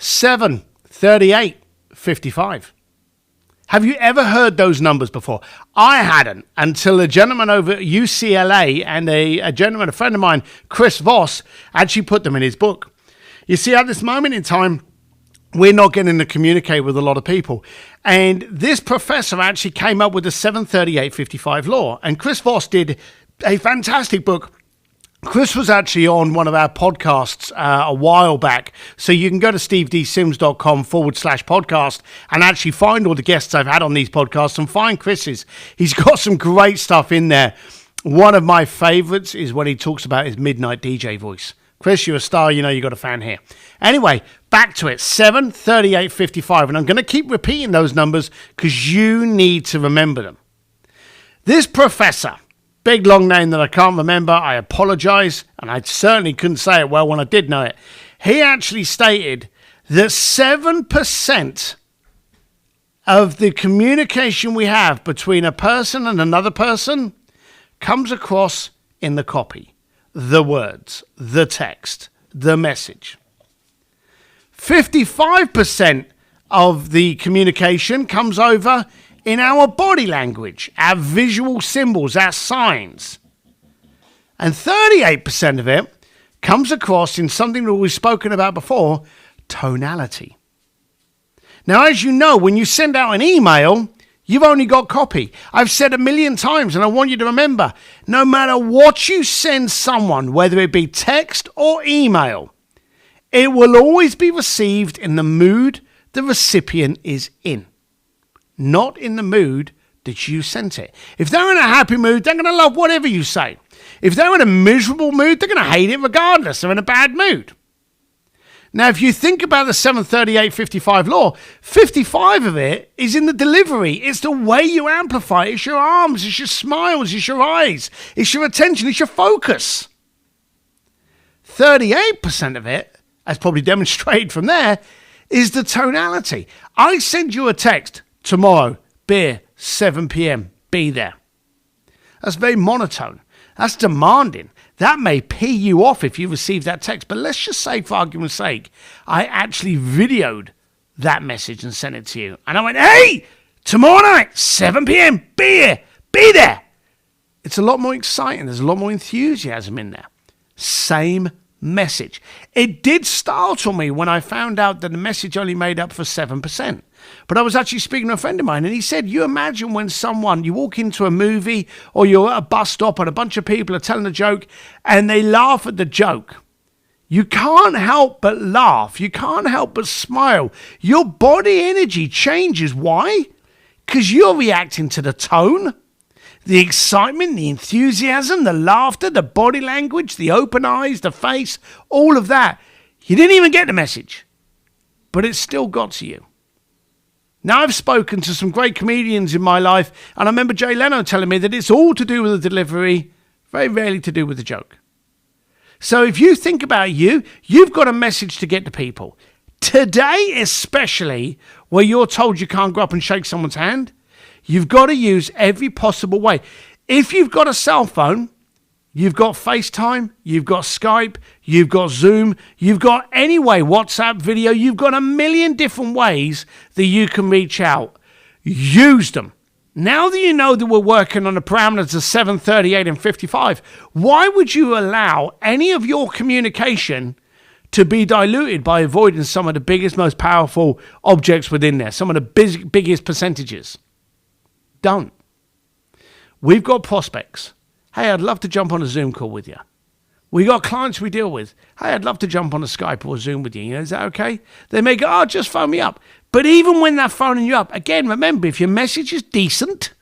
7, 38, 55. Have you ever heard those numbers before? I hadn't, until a gentleman over at UCLA and a gentleman, a friend of mine, Chris Voss, actually put them in his book. You see, at this moment in time, we're not getting to communicate with a lot of people. And this professor actually came up with the 738-55 law. And Chris Voss did a fantastic book. Chris was actually on one of our podcasts a while back. So you can go to stevedsims.com/podcast and actually find all the guests I've had on these podcasts and find Chris's. He's got some great stuff in there. One of my favorites is when he talks about his midnight DJ voice. Chris, you're a star. You know you got a fan here. Anyway, back to it. 7, 38, 55. And I'm going to keep repeating those numbers because you need to remember them. This professor, big long name that I can't remember, I apologize, and I certainly couldn't say it well when I did know it. He actually stated that 7% of the communication we have between a person and another person comes across in the copy, the words, the text, the message. 55% of the communication comes over in our body language, our visual symbols, our signs. And 38% of it comes across in something that we've spoken about before, tonality. Now, as you know, when you send out an email, you've only got copy. I've said a million times, and I want you to remember, no matter what you send someone, whether it be text or email, it will always be received in the mood the recipient is in, not in the mood that you sent it. If they're in a happy mood, they're going to love whatever you say. If they're in a miserable mood, they're going to hate it regardless. They're in a bad mood. Now, if you think about the 738-55 law, 55 of it is in the delivery. It's the way you amplify. It's your arms, it's your smiles, it's your eyes, it's your attention, it's your focus. 38% of it, as probably demonstrated from there, is the tonality. I send you a text, tomorrow, beer, 7 p.m., be there. That's very monotone. That's demanding. That may pee you off if you receive that text. But let's just say, for argument's sake, I actually videoed that message and sent it to you. And I went, hey, tomorrow night, 7 p.m., be here, be there. It's a lot more exciting. There's a lot more enthusiasm in there. Same message. It did startle me when I found out that the message only made up for 7%. But I was actually speaking to a friend of mine, and he said, you imagine when you walk into a movie or you're at a bus stop and a bunch of people are telling a joke and they laugh at the joke. You can't help but laugh. You can't help but smile. Your body energy changes. Why? Because you're reacting to the tone, the excitement, the enthusiasm, the laughter, the body language, the open eyes, the face, all of that. You didn't even get the message, but it still got to you. Now, I've spoken to some great comedians in my life, and I remember Jay Leno telling me that it's all to do with the delivery, very rarely to do with the joke. So if you think about you've got a message to get to people. Today, especially, where you're told you can't go up and shake someone's hand, you've got to use every possible way. If you've got a cell phone, you've got FaceTime, you've got Skype, you've got Zoom, you've got anyway, WhatsApp video, you've got a million different ways that you can reach out. Use them. Now that you know that we're working on the parameters of 7, 38, and 55, why would you allow any of your communication to be diluted by avoiding some of the biggest, most powerful objects within there, some of the biggest percentages? Don't. We've got prospects. Hey, I'd love to jump on a Zoom call with you. We got clients we deal with. Hey, I'd love to jump on a Skype or a Zoom with you. You know, is that okay? They may go, just phone me up. But even when they're phoning you up, again, remember, if your message is decent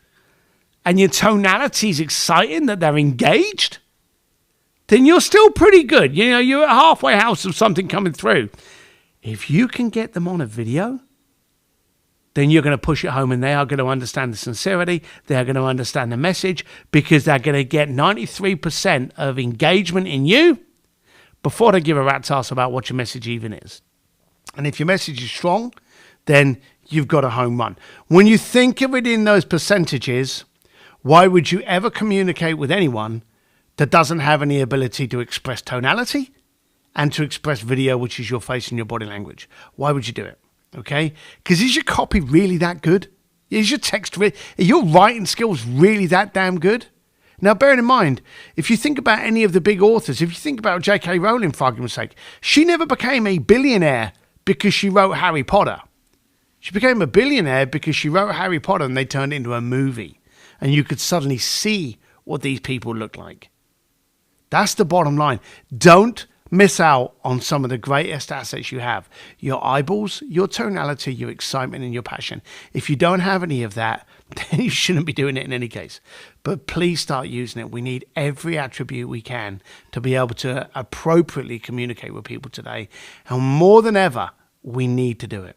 and your tonality is exciting, that they're engaged, then you're still pretty good. You know, you're at a halfway house of something coming through. If you can get them on a video, then you're going to push it home, and they are going to understand the sincerity. They're going to understand the message, because they're going to get 93% of engagement in you before they give a rat's ass about what your message even is. And if your message is strong, then you've got a home run. When you think of it in those percentages, why would you ever communicate with anyone that doesn't have any ability to express tonality and to express video, which is your face and your body language. Why would you do it? Okay? Because is your copy really that good? Is your text are your writing skills really that damn good? Now, bearing in mind, if you think about any of the big authors, if you think about J.K. Rowling, for argument's sake, she never became a billionaire because she wrote Harry Potter. She became a billionaire because she wrote Harry Potter and they turned it into a movie. And you could suddenly see what these people look like. That's the bottom line. Don't miss out on some of the greatest assets you have. Your eyeballs, your tonality, your excitement, and your passion. If you don't have any of that, then you shouldn't be doing it in any case. But please start using it. We need every attribute we can to be able to appropriately communicate with people today. And more than ever, we need to do it.